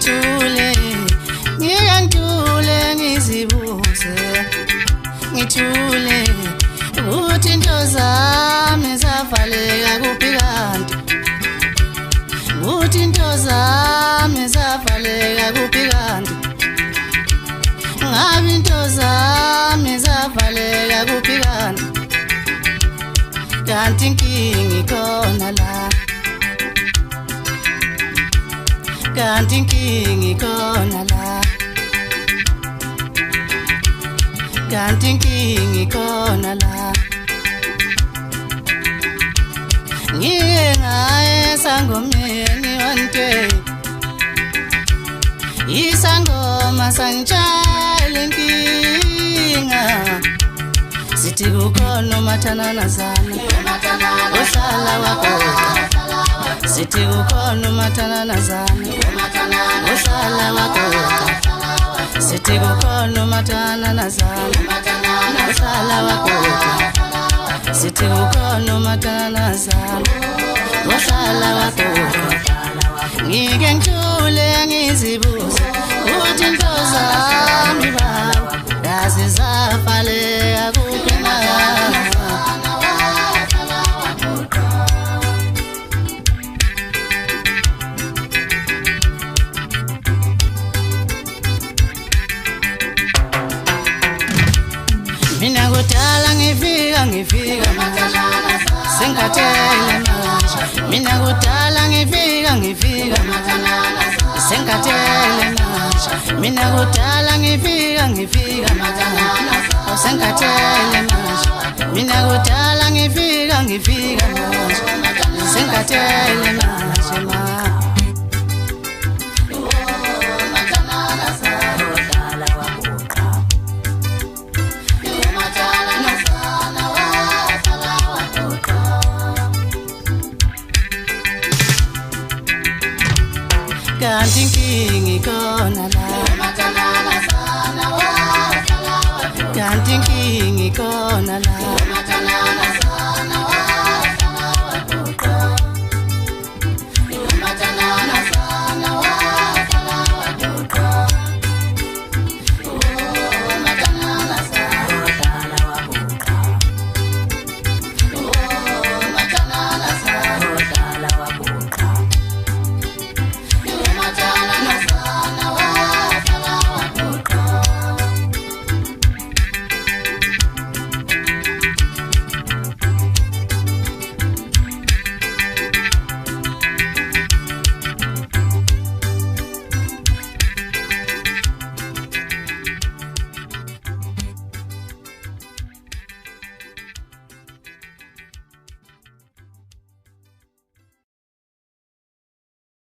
ngithule ngiyangithule ngizibuze ngithule ukuthi into zami zavaleka kuphi kanti ukuthi into zami zavaleka kuphi kanti ngabe into zami zavaleka kuphi kanti kanti inkinga ikhona la kanti inkinga ikhona la kanti inkinga ikhona la ngike ngaye sangomeni wante isangoma sanjalo inkinga sithi kukhona umathananazana ohlala wagoqa sithi kukhona umathananazana ohlala wagoqa sithi kukhona umathananazana ohlala wagoqa sithi kukhona umathananazana ohlala wagoqa ngike ngithule ngizibuze ukuthi into zami bawo yazi zavaleka kuphi na mina kudala ngifika sengathele manje mina kudala ngifika sengathele manje mina kudala ngifika sengathele manje mina kudala ngifika manje sengathele manje ma kanti inkinga ikhona la kanti inkinga ikhona la